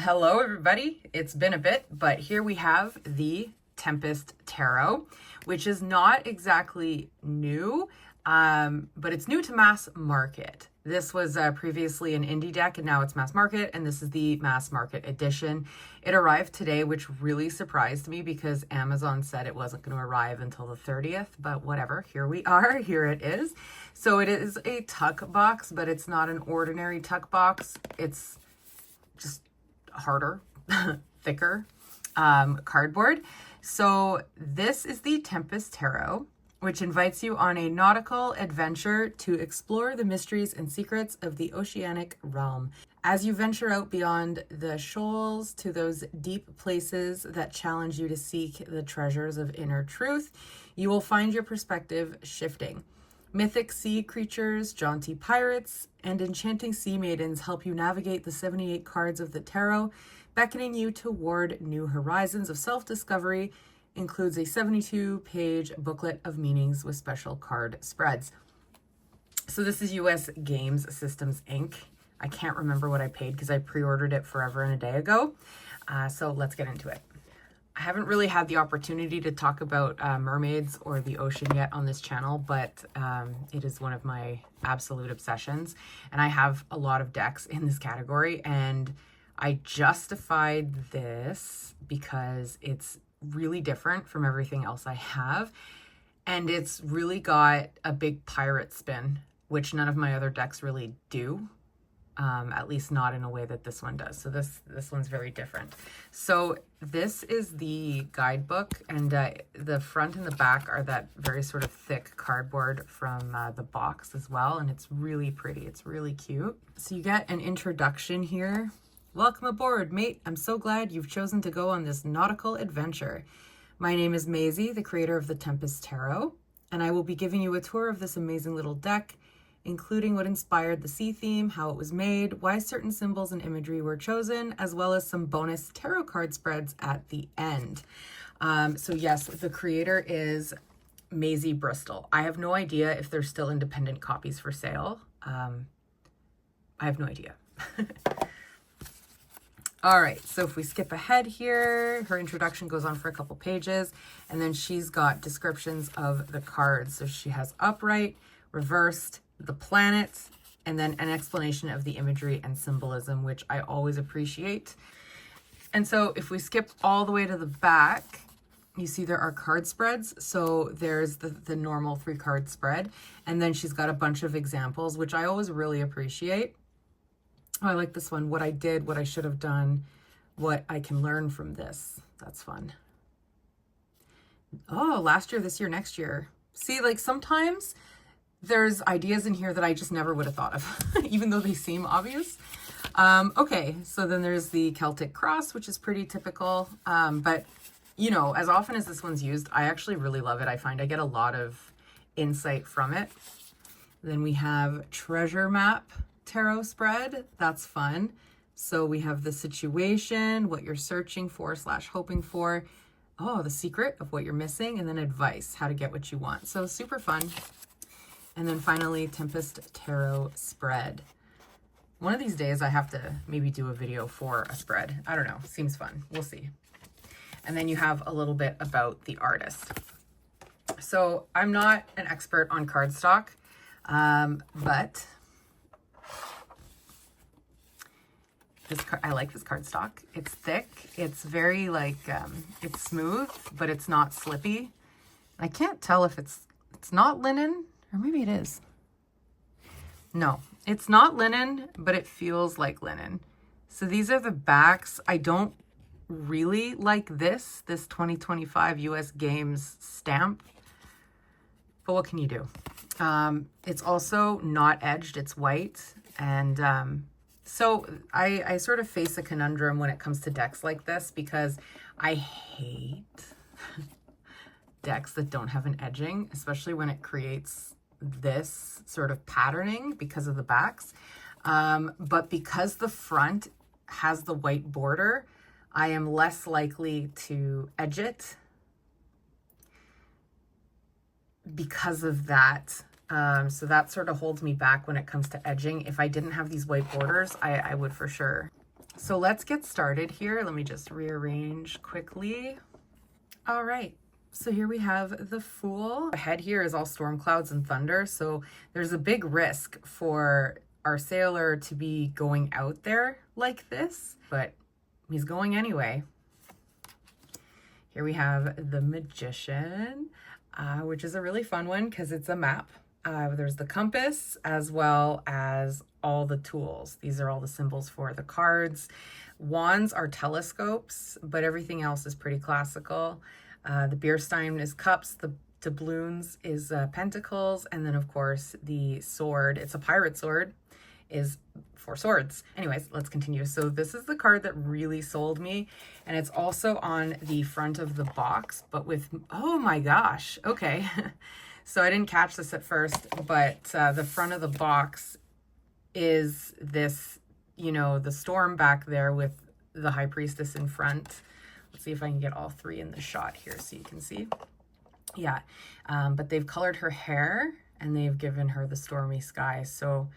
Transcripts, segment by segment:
Hello everybody, it's been a bit, but here we have the Tempest Tarot, which is not exactly new, but it's new to mass market. This was previously an indie deck and now it's mass market, and this is the mass market edition. It arrived today, which really surprised me because Amazon said it wasn't going to arrive until the 30th, but whatever, here we are, here it is. So it is a tuck box, but it's not an ordinary tuck box. It's just harder, thicker cardboard. So this is the Tempest Tarot, which invites you on a nautical adventure to explore the mysteries and secrets of the oceanic realm. As you venture out beyond the shoals to those deep places that challenge you to seek the treasures of inner truth, you will find your perspective shifting. Mythic sea creatures, jaunty pirates, and enchanting sea maidens help you navigate the 78 cards of the tarot, beckoning you toward new horizons of self-discovery. Includes a 72-page booklet of meanings with special card spreads. So this is US Games Systems Inc. I can't remember what I paid because I pre-ordered it forever and a day ago. So let's get into it. I haven't really had the opportunity to talk about mermaids or the ocean yet on this channel, but it is one of my absolute obsessions. And I have a lot of decks in this category, and I justified this because it's really different from everything else I have. And it's really got a big pirate spin, which none of my other decks really do. At least not in a way that this one does. So this one's very different. So this is the guidebook, and the front and the back are that very sort of thick cardboard from the box as well. And it's really pretty. It's really cute. So you get an introduction here. Welcome aboard, mate. I'm so glad you've chosen to go on this nautical adventure. My name is Maisie, the creator of the Tempest Tarot, and I will be giving you a tour of this amazing little deck, including what inspired the sea theme, how it was made, why certain symbols and imagery were chosen, as well as some bonus tarot card spreads at the end. So yes, the creator is Maisie Bristol. I have no idea if there's still independent copies for sale. I have no idea. All right, so if we skip ahead here, her introduction goes on for a couple pages, and then she's got descriptions of the cards. So she has upright, reversed, the planets, and then an explanation of the imagery and symbolism, which I always appreciate. And so if we skip all the way to the back, you see there are card spreads. So there's the normal 3-card spread, and then she's got a bunch of examples, which I always really appreciate. Oh, I like this one. What I did, what I should have done, what I can learn from this. That's fun. Oh, last year, this year, next year. See, like sometimes there's ideas in here that I just never would have thought of, even though they seem obvious. Okay, so then there's the Celtic cross, which is pretty typical. But, you know, as often as this one's used, I actually really love it. I find I get a lot of insight from it. Then we have treasure map tarot spread. That's fun. So we have the situation, what you're searching for / hoping for. Oh, the secret of what you're missing, and then advice, how to get what you want. So super fun. And then finally, Tempest Tarot spread. One of these days I have to maybe do a video for a spread. I don't know. Seems fun. We'll see. And then you have a little bit about the artist. So I'm not an expert on cardstock, but I like this cardstock. It's thick. It's very like, it's smooth, but it's not slippy. I can't tell if it's not linen, or maybe it is. No, it's not linen, but it feels like linen. So these are the backs. I don't really like this 2025 US Games stamp, but what can you do? It's also not edged, it's white. And so I sort of face a conundrum when it comes to decks like this, because I hate decks that don't have an edging, especially when it creates this sort of patterning because of the backs. But because the front has the white border, I am less likely to edge it because of that. So that sort of holds me back when it comes to edging. If I didn't have these white borders, I would for sure. So let's get started here. Let me just rearrange quickly. All right. So here we have the Fool. Ahead here is all storm clouds and thunder. So there's a big risk for our sailor to be going out there like this, but he's going anyway. Here we have the Magician, which is a really fun one because it's a map. There's the compass as well as all the tools. These are all the symbols for the cards. Wands are telescopes, but everything else is pretty classical. The Bierstein is cups, the doubloons is pentacles, and then of course the sword, it's a pirate sword, is for swords. Anyways, let's continue. So this is the card that really sold me, and it's also on the front of the box, but with, oh my gosh, okay. So I didn't catch this at first, but the front of the box is this, you know, the storm back there with the High Priestess in front. Let's see if I can get all three in the shot here so you can see. Yeah, but they've colored her hair and they've given her the stormy sky. So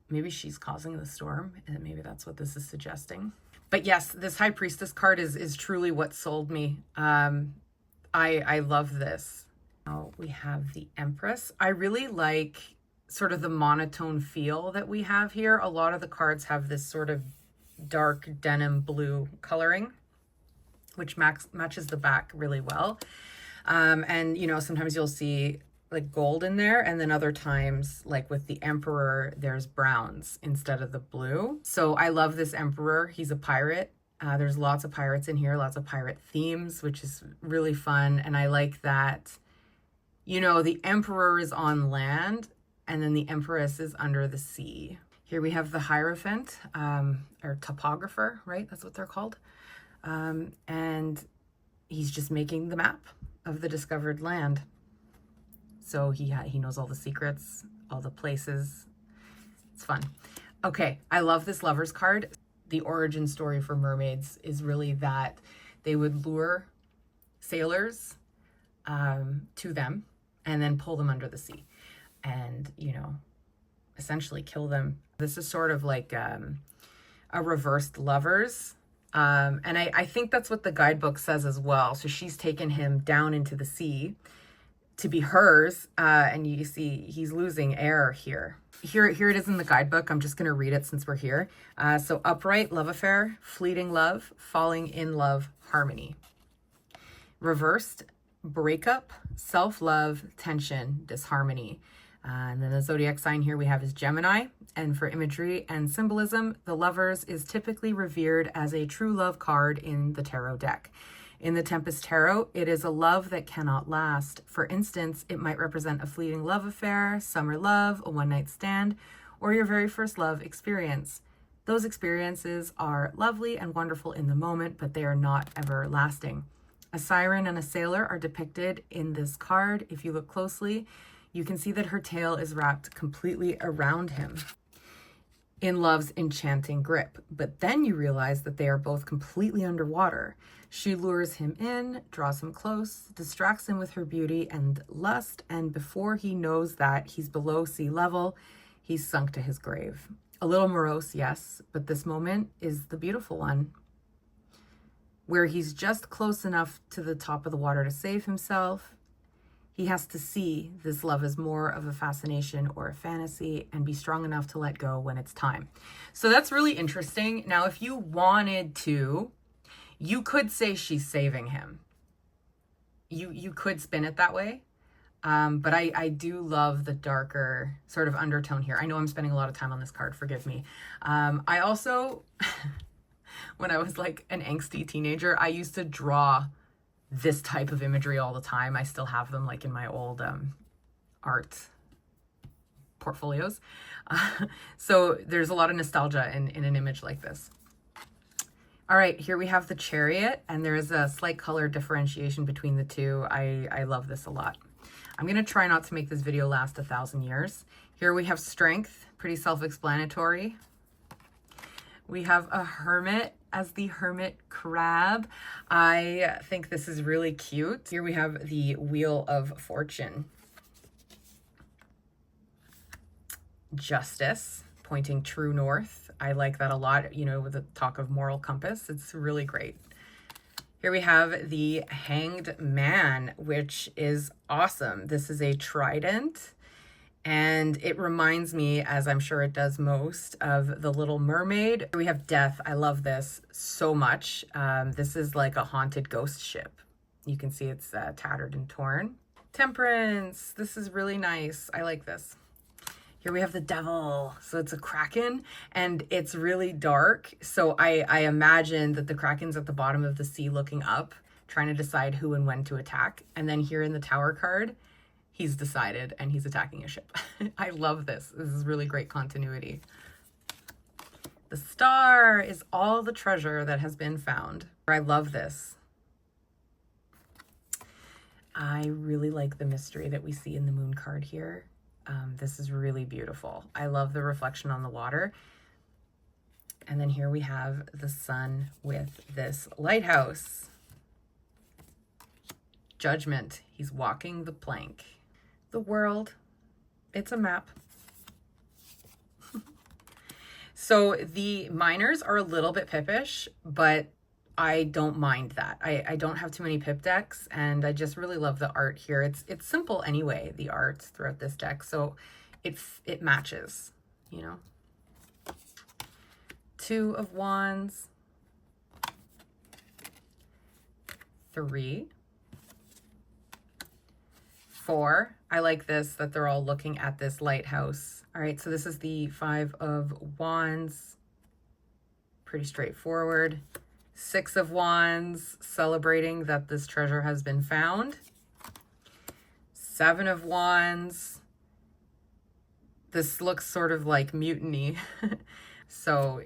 maybe she's causing the storm, and maybe that's what this is suggesting. But yes, this High Priestess card is truly what sold me. I love this. Now we have the Empress. I really like sort of the monotone feel that we have here. A lot of the cards have this sort of dark denim blue coloring, which matches the back really well. And, you know, sometimes you'll see like gold in there, and then other times, like with the Emperor, there's browns instead of the blue. So I love this Emperor. He's a pirate. There's lots of pirates in here, lots of pirate themes, which is really fun. And I like that, you know, the Emperor is on land and then the Empress is under the sea. Here we have the Hierophant, or topographer, right? That's what they're called. And he's just making the map of the discovered land. So he knows all the secrets, all the places. It's fun. Okay, I love this Lovers card. The origin story for mermaids is really that they would lure sailors to them and then pull them under the sea and, you know, essentially kill them. This is sort of like a reversed Lovers. And I think that's what the guidebook says as well. So she's taken him down into the sea to be hers. And you see he's losing air here. Here it is in the guidebook. I'm just going to read it since we're here. So upright, love affair, fleeting love, falling in love, harmony. Reversed, breakup, self-love, tension, disharmony. And then the zodiac sign here we have is Gemini. And for imagery and symbolism, the Lovers is typically revered as a true love card in the tarot deck. In the Tempest Tarot, it is a love that cannot last. For instance, it might represent a fleeting love affair, summer love, a one-night stand, or your very first love experience. Those experiences are lovely and wonderful in the moment, but they are not everlasting. A siren and a sailor are depicted in this card. If you look closely, you can see that her tail is wrapped completely around him in love's enchanting grip. But then you realize that they are both completely underwater. She lures him in, draws him close, distracts him with her beauty and lust, and before he knows that he's below sea level, he's sunk to his grave. A little morose, yes, but this moment is the beautiful one, where he's just close enough to the top of the water to save himself. He has to see this love as more of a fascination or a fantasy and be strong enough to let go when it's time. So that's really interesting. Now, if you wanted to, you could say she's saving him. You could spin it that way. But I do love the darker sort of undertone here. I know I'm spending a lot of time on this card, forgive me. I also, when I was like an angsty teenager, I used to draw this type of imagery all the time. I still have them like in my old art portfolios. So there's a lot of nostalgia in an image like this. All right, here we have the Chariot, and there is a slight color differentiation between the two. I love this a lot. I'm going to try not to make this video last 1,000 years. Here we have Strength, pretty self-explanatory. We have a Hermit as the Hermit Crab. I think this is really cute. Here we have the Wheel of Fortune. Justice, pointing true north. I like that a lot, you know, with the talk of moral compass. It's really great. Here we have the Hanged Man, which is awesome. This is a trident, and it reminds me, as I'm sure it does most, of the Little Mermaid. Here we have Death. I love this so much. This is like a haunted ghost ship. You can see it's tattered and torn. Temperance. This is really nice. I like this. Here we have the Devil. So it's a Kraken, and it's really dark. So I imagine that the Kraken's at the bottom of the sea looking up, trying to decide who and when to attack. And then here in the Tower card, he's decided and he's attacking a ship. I love this. This is really great continuity. The Star is all the treasure that has been found. I love this. I really like the mystery that we see in the Moon card here. This is really beautiful. I love the reflection on the water. And then here we have the Sun with this lighthouse. Judgment. He's walking the plank. The World. It's a map. So the minors are a little bit pippish, but I don't mind that. I don't have too many pip decks, and I just really love the art here. It's simple anyway, the art throughout this deck, so it matches, you know. Two of Wands. 3. 4. I like this, that they're all looking at this lighthouse. All right, so this is the 5 of Wands. Pretty straightforward. 6 of Wands, celebrating that this treasure has been found. 7 of Wands. This looks sort of like mutiny. So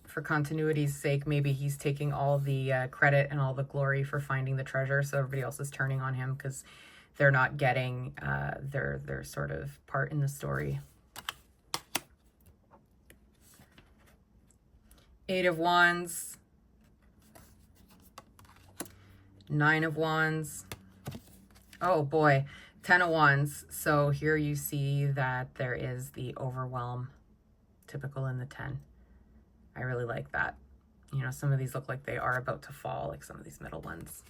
for continuity's sake, maybe he's taking all the credit and all the glory for finding the treasure, so everybody else is turning on him because they're not getting their sort of part in the story. 8 of Wands. 9 of Wands. Oh boy, 10 of Wands. So here you see that there is the overwhelm, typical in the 10. I really like that. You know, some of these look like they are about to fall, like some of these middle ones.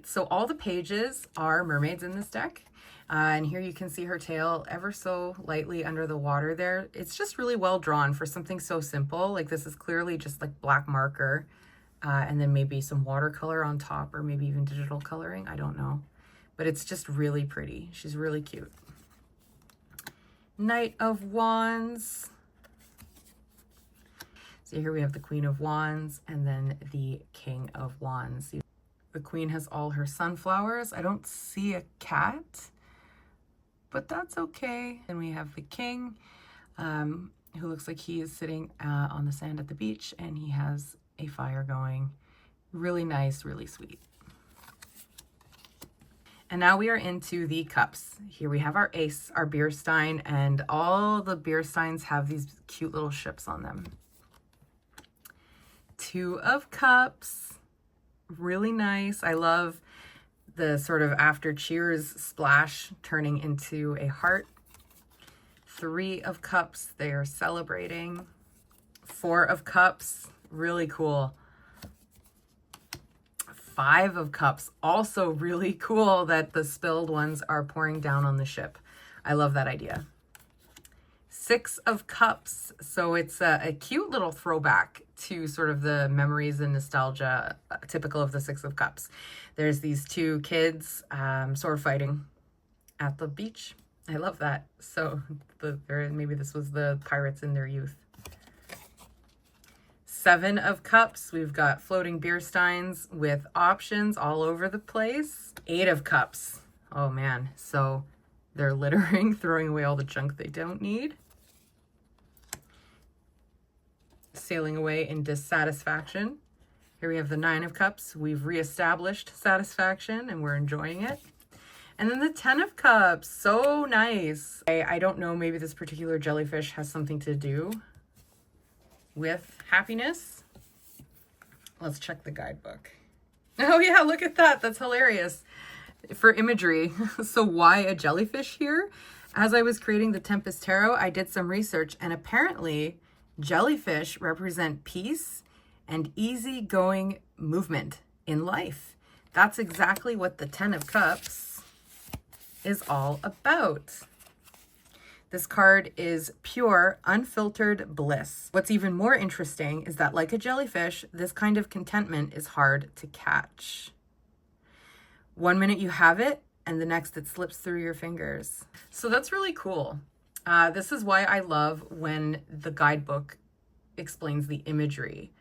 So all the pages are mermaids in this deck. And here you can see her tail ever so lightly under the water there. It's just really well drawn for something so simple. Like this is clearly just like black marker. And then maybe some watercolor on top, or maybe even digital coloring. I don't know. But it's just really pretty. She's really cute. Knight of Wands. So here we have the Queen of Wands and then the King of Wands. The Queen has all her sunflowers. I don't see a cat, but that's okay. And we have the King, who looks like he is sitting on the sand at the beach, and he has a fire going. Really nice, really sweet. And now we are into the cups. Here we have our ace, our beer stein, and all the beer steins have these cute little ships on them. 2 of cups, really nice. I love the sort of after cheers splash turning into a heart. 3 of cups, they are celebrating. 4 of cups, really cool. 5 of cups, also really cool that the spilled ones are pouring down on the ship. I love that idea. 6 of cups, so it's a cute little throwback to sort of the memories and nostalgia typical of the 6 of cups. There's these 2 kids sword fighting at the beach. I love that. So maybe this was the pirates in their youth. 7 of cups, we've got floating beer steins with options all over the place. 8 of cups, oh man, so they're littering, throwing away all the junk they don't need. Sailing away in dissatisfaction. Here we have the 9 of cups. We've reestablished satisfaction and we're enjoying it. And then the 10 of cups, so nice. I don't know, maybe this particular jellyfish has something to do with happiness. Let's check the guidebook. Oh yeah, look at that. That's hilarious for imagery. So why a jellyfish here? As I was creating the Tempest Tarot, I did some research, and apparently jellyfish represent peace and easygoing movement in life. That's exactly what the Ten of Cups is all about. This card is pure, unfiltered bliss. What's even more interesting is that, like a jellyfish, this kind of contentment is hard to catch. One minute you have it, and the next it slips through your fingers. So that's really cool. This is why I love when the guidebook explains the imagery.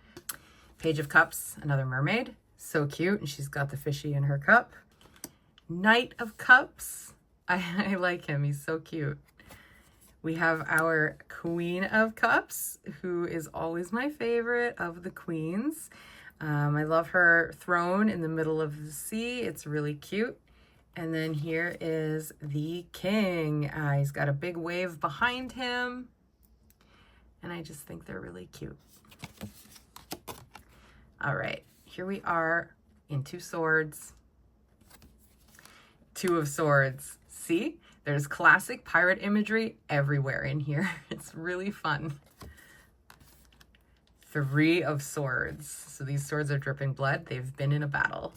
Page of Cups, another mermaid. So cute, and she's got the fishy in her cup. Knight of Cups. I like him, he's so cute. We have our Queen of Cups, who is always my favorite of the queens. I love her throne in the middle of the sea. It's really cute. And then here is the King. He's got a big wave behind him. And I just think they're really cute. All right, here we are in Two Swords. Two of Swords. See? There's classic pirate imagery everywhere in here. It's really fun. Three of Swords. So these swords are dripping blood. They've been in a battle.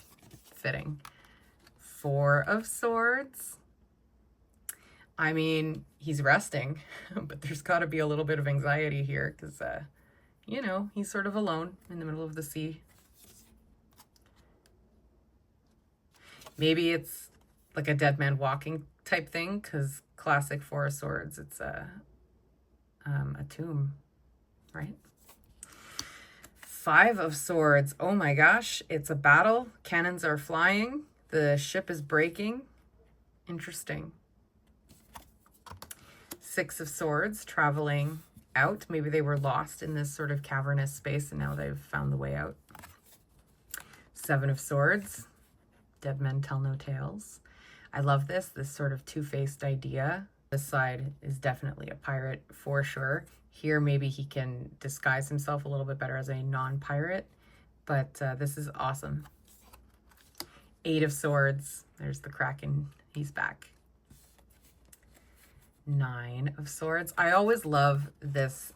Fitting. Four of Swords. I mean, he's resting, but there's got to be a little bit of anxiety here because, you know, he's sort of alone in the middle of the sea. Maybe it's like a dead man walking type thing, because classic Four of Swords, it's a tomb, right? Five of Swords. Oh my gosh, it's a battle. Cannons are flying. The ship is breaking. Interesting. Six of Swords, traveling out. Maybe they were lost in this sort of cavernous space and now they've found the way out. Seven of Swords. Dead men tell no tales. I love this sort of two-faced idea. This side is definitely a pirate for sure. Here, maybe he can disguise himself a little bit better as a non-pirate, but this is awesome. Eight of Swords. There's the Kraken. He's back. Nine of Swords. I always love this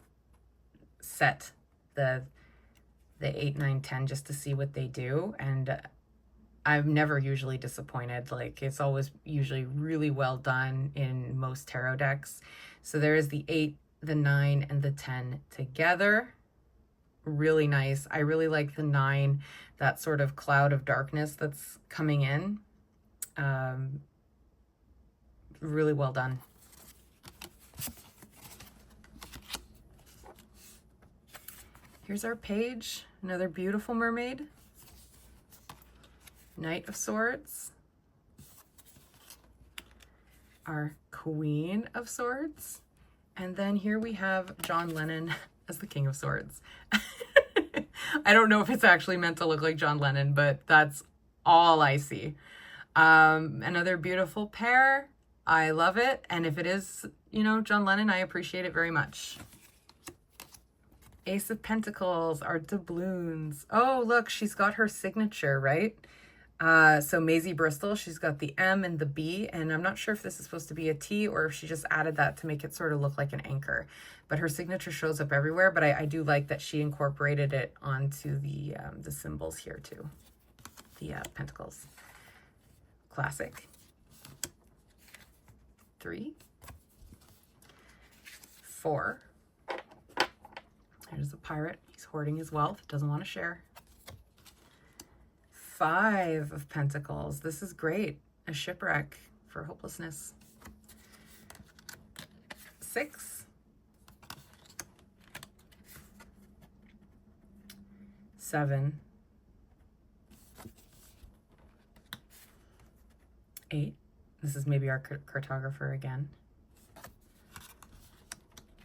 set, the 8, 9, 10, just to see what they do. And I'm never usually disappointed. Like, it's always usually really well done in most tarot decks. So there's the 8, the 9, and the 10 together. Really nice. I really like the 9, that sort of cloud of darkness that's coming in. Really well done. Here's our page. Another beautiful mermaid. Knight of Swords. Our Queen of Swords. And then here we have John Lennon as the King of Swords. I don't know if it's actually meant to look like John Lennon, but that's all I see. Another beautiful pair. I love it. And if it is, you know, John Lennon, I appreciate it very much. Ace of Pentacles, our doubloons. Oh, look, she's got her signature, right? So Maisie Bristol, she's got the M and the B, and I'm not sure if this is supposed to be a T or if she just added that to make it sort of look like an anchor. But her signature shows up everywhere, but I do like that she incorporated it onto the symbols here too. The pentacles. Classic. 3. 4. There's the pirate. He's hoarding his wealth, doesn't want to share. 5 of Pentacles. This is great. A shipwreck for hopelessness. 6. 7. 8. This is maybe our cartographer again.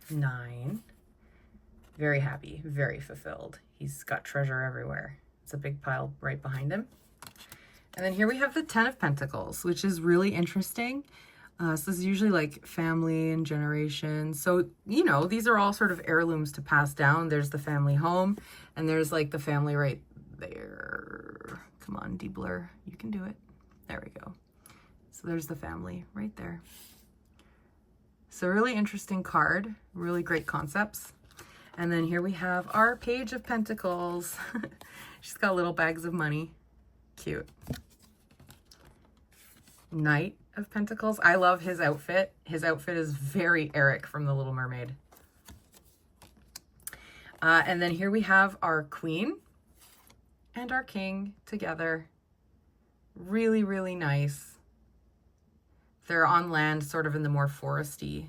9. Very happy, very fulfilled. He's got treasure everywhere. It's a big pile right behind him. And then here we have the 10 of Pentacles, which is really interesting. So this is usually like family and generations. So, you know, these are all sort of heirlooms to pass down. There's the family home, and there's like the family right there. Come on, de-blur. You can do it. There we go. So there's the family right there. So really interesting card, really great concepts. And then here we have our Page of Pentacles. She's got little bags of money. Cute. Knight of Pentacles. I love his outfit. His outfit is very Eric from The Little Mermaid. And then here we have our Queen and our King together. Really, really nice. They're on land, sort of in the more foresty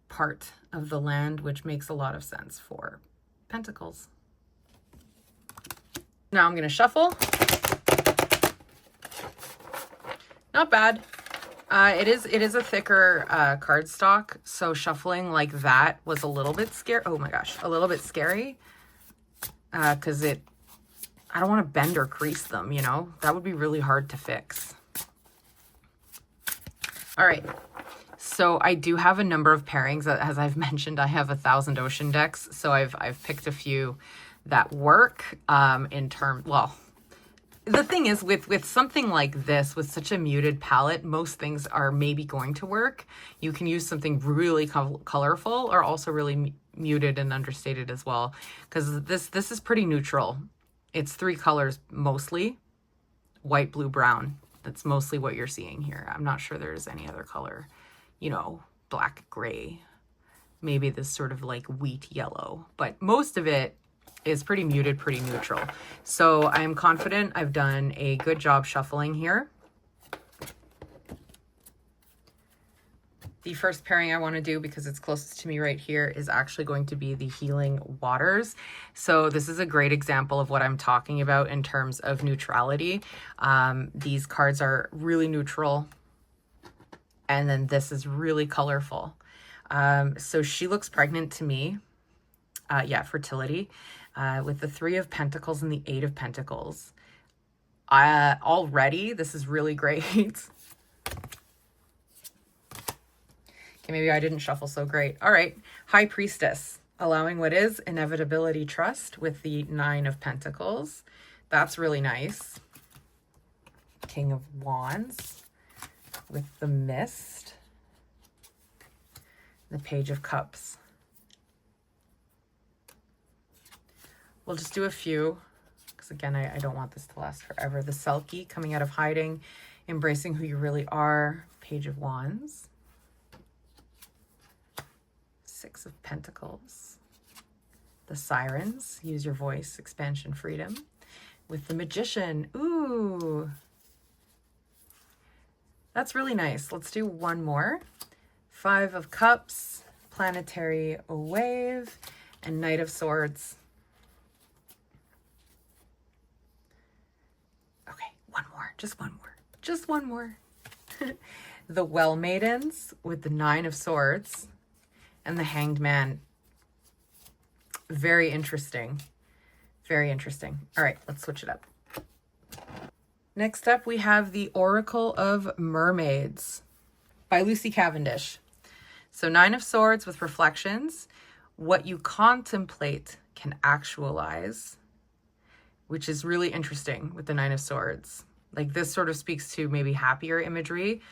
part of the land, which makes a lot of sense for pentacles. Now I'm going to shuffle. Not bad. It is a thicker cardstock, so shuffling like that was a little bit scary. Oh my gosh, a little bit scary. Because I don't want to bend or crease them, you know? That would be really hard to fix. All right, so I do have a number of pairings. As I've mentioned, I have 1,000 ocean decks, so I've picked a few that work well, the thing is with something like this, with such a muted palette, most things are maybe going to work. You can use something really colorful or also really muted and understated as well, because this is pretty neutral. It's 3 colors mostly, white, blue, brown. That's mostly what you're seeing here. I'm not sure there's any other color, you know, black, gray, maybe this sort of like wheat yellow, but most of it is pretty muted, pretty neutral. So I'm confident I've done a good job shuffling here. The first pairing I want to do, because it's closest to me right here, is actually going to be the Healing Waters. So this is a great example of what I'm talking about in terms of neutrality. These cards are really neutral, and then this is really colorful. So she looks pregnant to me. Yeah, fertility, with the 3 of Pentacles and the 8 of Pentacles. Already, this is really great. Okay, maybe I didn't shuffle so great. All right, High Priestess, allowing what is inevitability, trust, with the 9 of Pentacles. That's really nice. King of Wands with the Mist. The Page of Cups. We'll just do a few, because again, I don't want this to last forever. The Selkie, coming out of hiding, embracing who you really are. Page of Wands. 6 of Pentacles. The Sirens, use your voice, expansion, freedom. With the Magician, ooh. That's really nice. Let's do one more. 5 of Cups, Planetary Wave, and Knight of Swords. Okay, one more, just one more, just one more. The Well Maidens with the 9 of Swords and the Hanged Man. Very interesting. Very interesting. All right, let's switch it up. Next up, we have the Oracle of Mermaids by Lucy Cavendish. So 9 of Swords with reflections. What you contemplate can actualize, which is really interesting with the 9 of Swords. Like, this sort of speaks to maybe happier imagery,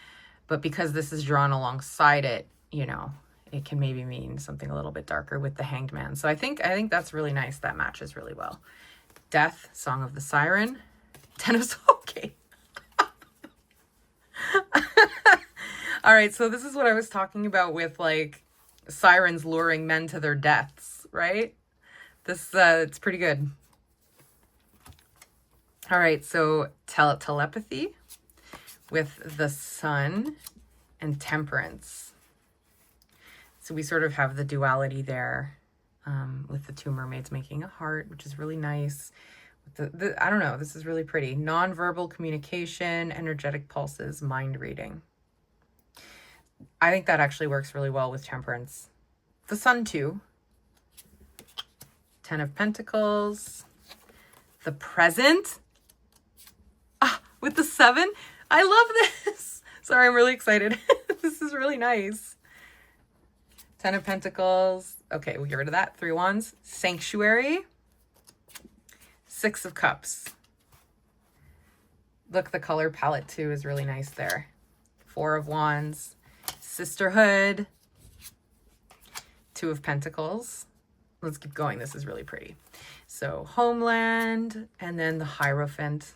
but because this is drawn alongside it, you know, it can maybe mean something a little bit darker with the Hanged Man. So I think that's really nice. That matches really well. Death, Song of the Siren, 10 of Swords. Okay. All right, so this is what I was talking about with, like, sirens luring men to their deaths, right? This, it's pretty good. All right, so telepathy with the Sun and Temperance. So we sort of have the duality there, with the 2 mermaids making a heart, which is really nice. I don't know, this is really pretty. Nonverbal communication, energetic pulses, mind reading. I think that actually works really well with Temperance. The Sun too. 10 of Pentacles. The Present. With the 7. I love this. Sorry, I'm really excited. This is really nice. 10 of Pentacles. Okay, we'll get rid of that. 3 Wands. Sanctuary. 6 of Cups. Look, the color palette too is really nice there. 4 of Wands. Sisterhood. Two of Pentacles. Let's keep going. This is really pretty. So Homeland, and then the Hierophant.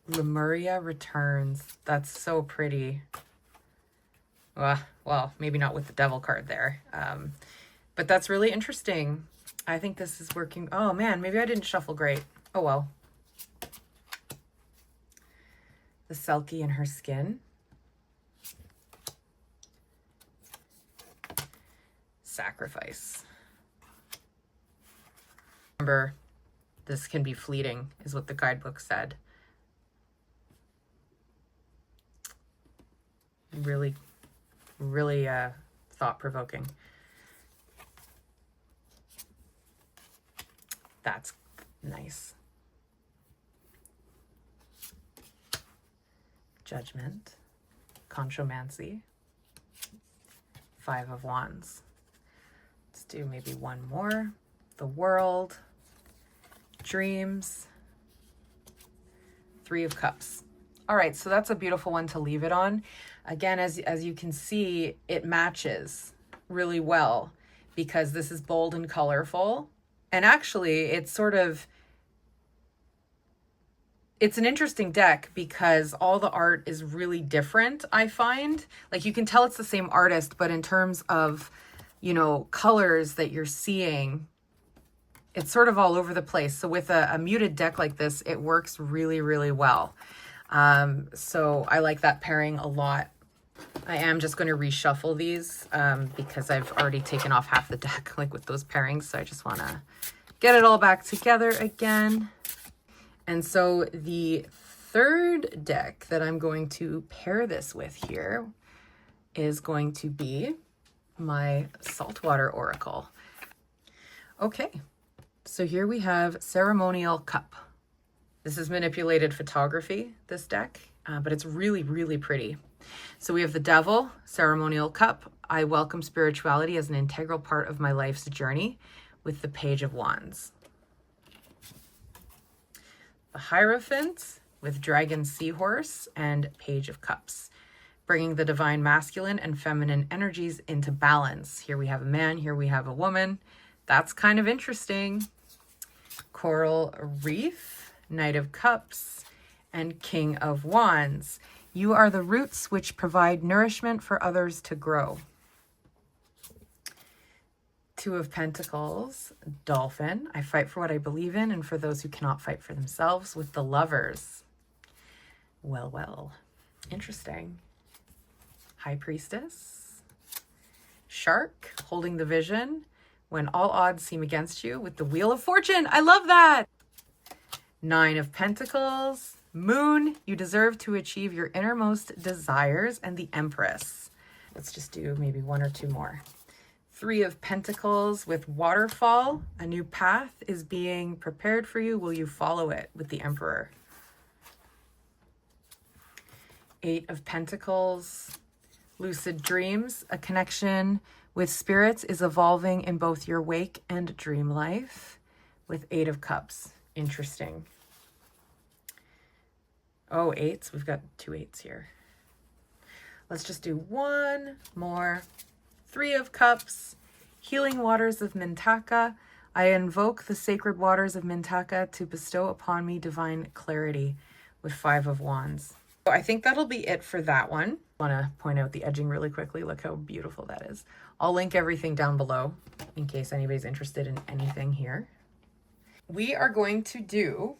Lemuria returns. That's so pretty. Well, maybe not with the Devil card there. But that's really interesting. I think this is working. Oh man, maybe I didn't shuffle great. Oh well. The Selkie in her skin. Sacrifice. Remember, this can be fleeting, is what the guidebook said. Really, really thought-provoking. That's nice. Judgment. Conchomancy. Five of Wands. Let's do maybe one more. The World. Dreams. Three of Cups. All right, so that's a beautiful one to leave it on. Again, as you can see, it matches really well because this is bold and colorful. And actually, it's an interesting deck because all the art is really different, I find. Like, you can tell it's the same artist, but in terms of, you know, colors that you're seeing, it's sort of all over the place. So with a muted deck like this, it works really, really well. So I like that pairing a lot. I am just going to reshuffle these because I've already taken off half the deck, like with those pairings. So I just want to get it all back together again. And so the third deck that I'm going to pair this with here is going to be my Saltwater Oracle. Okay, so here we have Ceremonial Cup. This is manipulated photography, this deck, but it's really, really pretty. So we have the Devil, Ceremonial Cup. I welcome spirituality as an integral part of my life's journey, with the Page of Wands. The Hierophant with Dragon Seahorse and Page of Cups, bringing the divine masculine and feminine energies into balance. Here we have a man, here we have a woman. That's kind of interesting. Coral Reef, Knight of Cups, and King of Wands. You are the roots which provide nourishment for others to grow. Two of Pentacles, Dolphin. I fight for what I believe in and for those who cannot fight for themselves, with the Lovers. Well, well. Interesting. High Priestess. Shark, holding the vision when all odds seem against you, with the Wheel of Fortune. I love that. Nine of Pentacles. Moon, you deserve to achieve your innermost desires, and the Empress. Let's just do maybe one or two more. Three of Pentacles with Waterfall. A new path is being prepared for you. Will you follow it, with the Emperor? Eight of Pentacles. Lucid Dreams. A connection with spirits is evolving in both your wake and dream life, with Eight of Cups. Interesting. Oh, eights. We've got two eights here. Let's just do one more. Three of Cups, Healing Waters of Mintaka. I invoke the sacred waters of Mintaka to bestow upon me divine clarity, with Five of Wands. So I think that'll be it for that one. I want to point out the edging really quickly. Look how beautiful that is. I'll link everything down below in case anybody's interested in anything here. We are going to do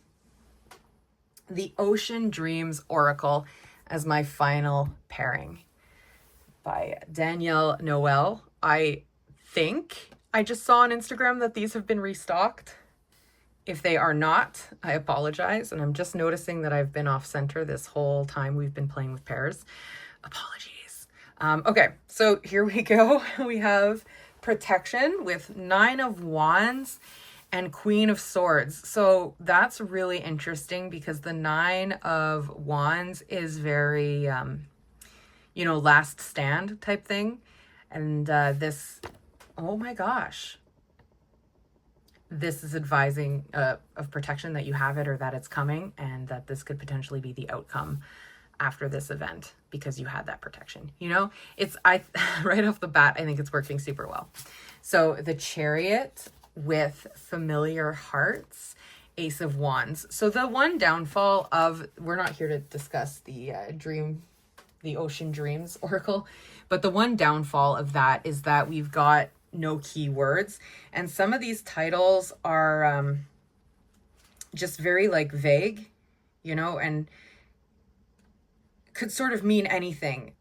the Ocean Dreams Oracle as my final pairing, by Danielle Noel. I think I just saw on Instagram that these have been restocked. If they are not, I apologize. And I'm just noticing that I've been off center this whole time we've been playing with pairs. Apologies. Okay, so here we go. We have Protection with Nine of Wands and Queen of Swords. So that's really interesting because the Nine of Wands is very, you know, last stand type thing. And this, oh my gosh, this is advising of protection, that you have it or that it's coming, and that this could potentially be the outcome after this event because you had that protection. You know, I right off the bat, I think it's working super well. So the Chariot with Familiar Hearts, Ace of Wands. So the one downfall of, we're not here to discuss the Ocean Dreams Oracle, but the one downfall of that is that we've got no keywords, and some of these titles are just very like vague, you know, and could sort of mean anything.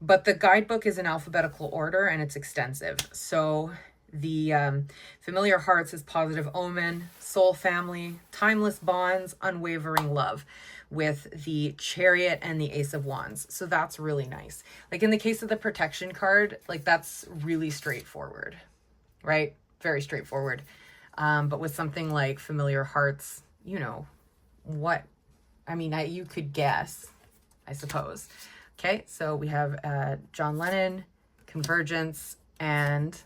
But the guidebook is in alphabetical order and it's extensive. So the Familiar Hearts is Positive Omen, Soul Family, Timeless Bonds, Unwavering Love, with the Chariot and the Ace of Wands. So that's really nice. Like in the case of the protection card, like that's really straightforward, right? Very straightforward. But with something like Familiar Hearts, you know, what, I mean, you could guess, I suppose. Okay, so we have John Lennon, Convergence, and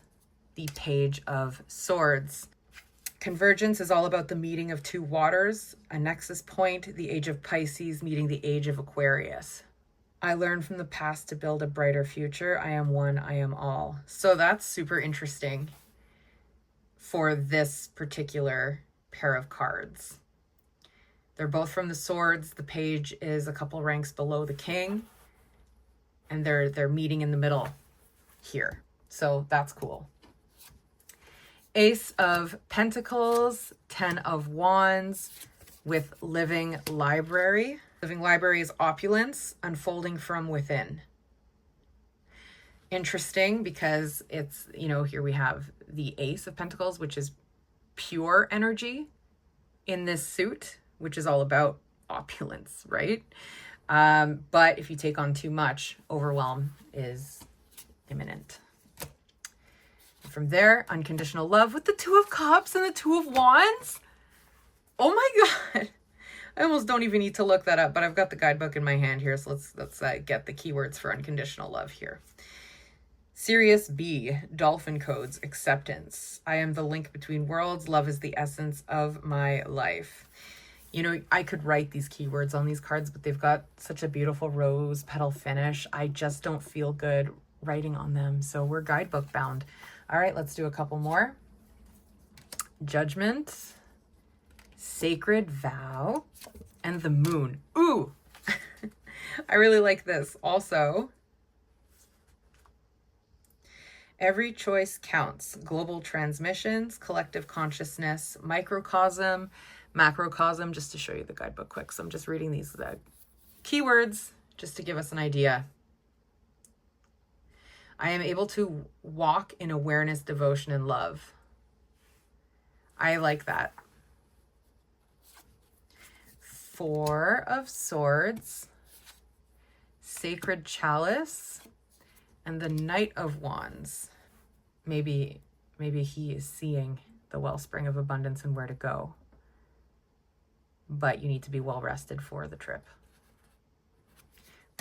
the Page of Swords. Convergence is all about the meeting of two waters, a nexus point, the age of Pisces meeting the age of Aquarius. I learned from the past to build a brighter future. I am one, I am all. So that's super interesting for this particular pair of cards. They're both from the Swords. The Page is a couple ranks below the King, and they're meeting in the middle here. So that's cool. Ace of Pentacles, 10 of Wands with Living Library. Living Library is opulence, unfolding from within. Interesting because it's, you know, here we have the Ace of Pentacles, which is pure energy in this suit, which is all about opulence, right? But if you take on too much, overwhelm is imminent. From there, unconditional love with the Two of Cups and the Two of Wands. Oh my God. I almost don't even need to look that up, but I've got the guidebook in my hand here. So let's get the keywords for unconditional love here. Sirius B, Dolphin Codes, Acceptance. I am the link between worlds. Love is the essence of my life. You know, I could write these keywords on these cards, but they've got such a beautiful rose petal finish. I just don't feel good writing on them. So we're guidebook bound. All right, let's do a couple more. Judgment, Sacred Vow, and the Moon. Ooh, I really like this. Also, Every Choice Counts, Global Transmissions, Collective Consciousness, Microcosm, Macrocosm, just to show you the guidebook quick. So I'm just reading these keywords just to give us an idea. I am able to walk in awareness, devotion, and love. I like that. Four of Swords, Sacred Chalice, and the Knight of Wands. Maybe he is seeing the wellspring of abundance and where to go. But you need to be well rested for the trip.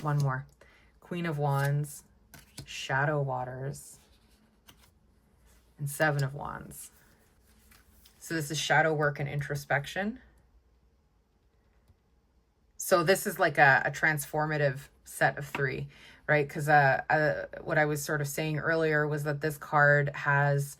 One more. Queen of Wands, Shadow Waters, and Seven of Wands. So this is shadow work and introspection. So this is like a transformative set of three, right? Because what I was sort of saying earlier was that this card has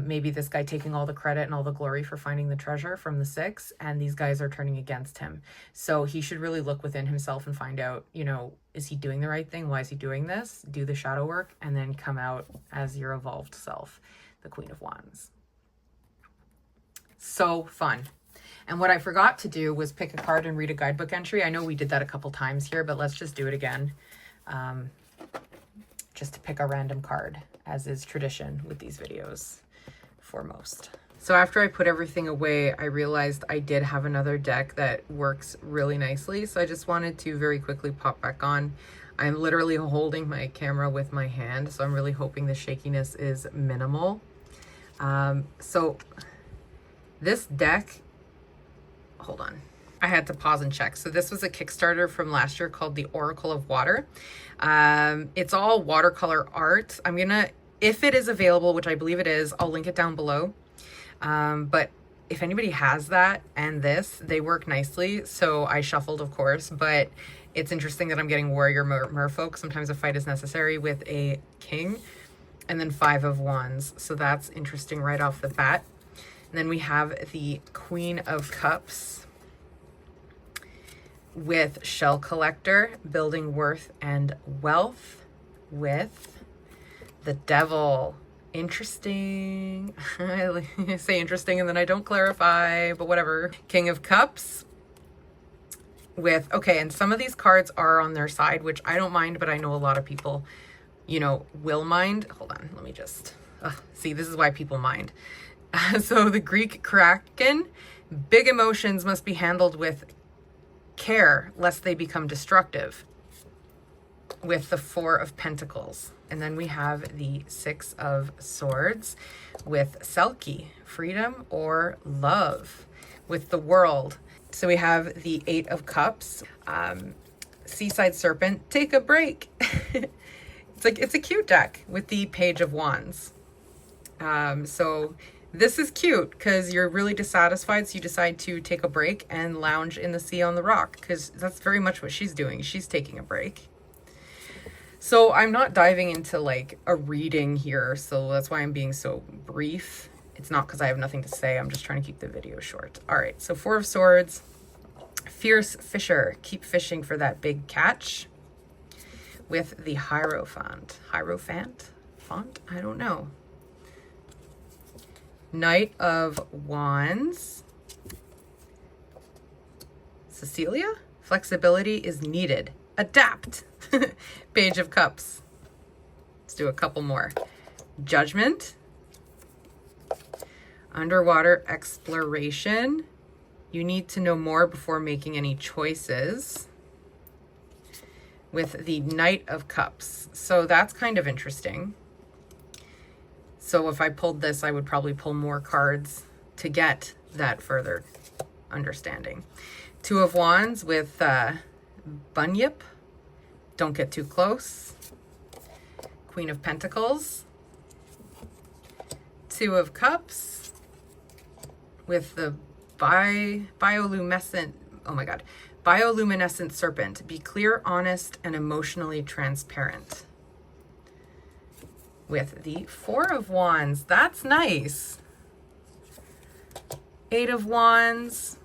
maybe this guy taking all the credit and all the glory for finding the treasure from the Six, and these guys are turning against him. So he should really look within himself and find out, you know, is he doing the right thing? Why is he doing this? Do the shadow work and then come out as your evolved self, the Queen of Wands. So fun. And what I forgot to do was pick a card and read a guidebook entry. I know we did that a couple times here, but let's just do it again. Just to pick a random card, as is tradition with these videos for most. So after I put everything away, I realized I did have another deck that works really nicely. So I just wanted to very quickly pop back on. I'm literally holding my camera with my hand, so I'm really hoping the shakiness is minimal. So this deck, hold on. I had to pause and check. So this was a Kickstarter from last year called the Oracle of Water. It's all watercolor art. I'm gonna, if it is available, which I believe it is, I'll link it down below. But if anybody has that and this, they work nicely. So I shuffled, of course, but it's interesting that I'm getting warrior merfolk. Sometimes a fight is necessary with a king, and then 5 of wands. So that's interesting right off the bat. And then we have the Queen of Cups with shell collector, building worth and wealth, with the Devil. Interesting. I say interesting and then I don't clarify, but whatever. King of Cups with, okay, and some of these cards are on their side, which I don't mind, but I know a lot of people, you know, will mind. Hold on, let me just, see, this is why people mind. So the Greek Kraken, big emotions must be handled with care lest they become destructive, with the 4 of Pentacles. And then we have the 6 of Swords with Selkie, freedom or love, with the World. So we have the 8 of Cups, Seaside Serpent, take a break. It's a cute deck with the Page of Wands. So this is cute because you're really dissatisfied, so you decide to take a break and lounge in the sea on the rock, because that's very much what she's doing. She's taking a break. So I'm not diving into like a reading here, so that's why I'm being so brief. It's not because I have nothing to say. I'm just trying to keep the video short. All right, so 4 of Swords, fierce fisher, keep fishing for that big catch, with the Hierophant. Font? I don't know. Knight of Wands. Cecilia, flexibility is needed. Adapt. Page of Cups. Let's do a couple more. Judgment. Underwater exploration. You need to know more before making any choices, with the Knight of Cups. So that's kind of interesting. So if I pulled this, I would probably pull more cards to get that further understanding. 2 of Wands with Bunyip. Don't get too close. Queen of Pentacles. 2 of Cups with the bioluminescent, oh my God, bioluminescent serpent. Be clear, honest, and emotionally transparent. With the 4 of Wands. That's nice. 8 of Wands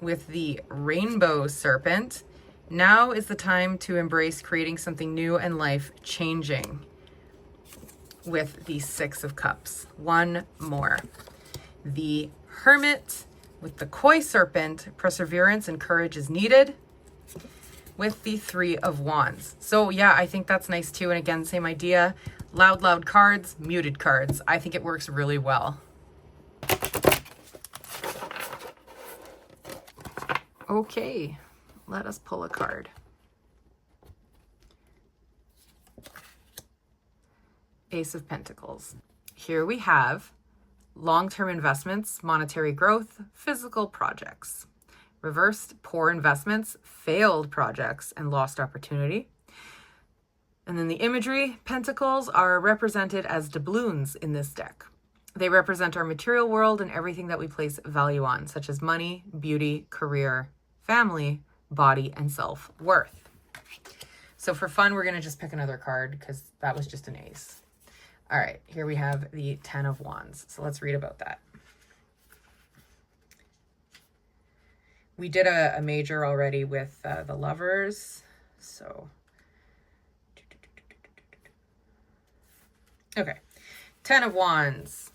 with the rainbow serpent. Now is the time to embrace creating something new and life-changing, with the 6 of Cups. 1 more. The Hermit with the koi serpent. Perseverance and courage is needed, with the 3 of Wands. So yeah, I think that's nice too. And again, same idea. Loud cards, muted cards. I think it works really well. Okay. Let us pull a card. Ace of Pentacles. Here we have long-term investments, monetary growth, physical projects. Reversed, poor investments, failed projects, and lost opportunity. And then the imagery, pentacles are represented as doubloons in this deck. They represent our material world and everything that we place value on, such as money, beauty, career, family, body, and self-worth. So for fun, we're going to just pick another card because that was just an ace. All right, here we have the 10 of Wands. So let's read about that. We did a major already with the Lovers. So, okay, 10 of Wands.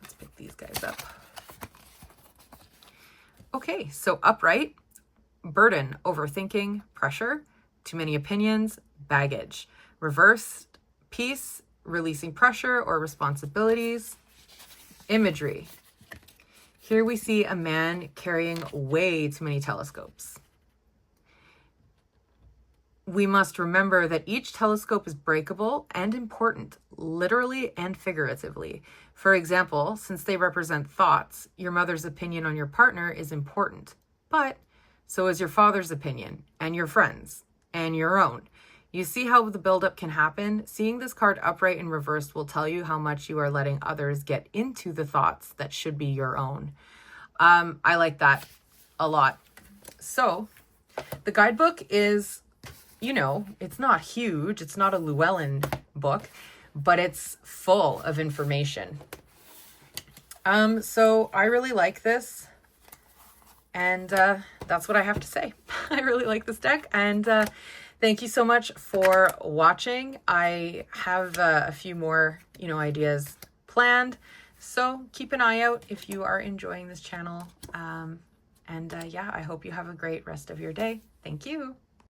Let's pick these guys up. Okay, so upright. Burden, overthinking, pressure, too many opinions, baggage. Reversed, peace, releasing pressure or responsibilities. Imagery. Here we see a man carrying way too many telescopes. We must remember that each telescope is breakable and important, literally and figuratively. For example, since they represent thoughts, your mother's opinion on your partner is important, but so is your father's opinion, and your friends, and your own. You see how the buildup can happen? Seeing this card upright and reversed will tell you how much you are letting others get into the thoughts that should be your own. I like that a lot. So the guidebook is, you know, it's not huge. It's not a Llewellyn book, but it's full of information. So I really like this. And that's what I have to say. I really like this deck. And thank you so much for watching. I have a few more, you know, ideas planned. So keep an eye out if you are enjoying this channel. Yeah, I hope you have a great rest of your day. Thank you.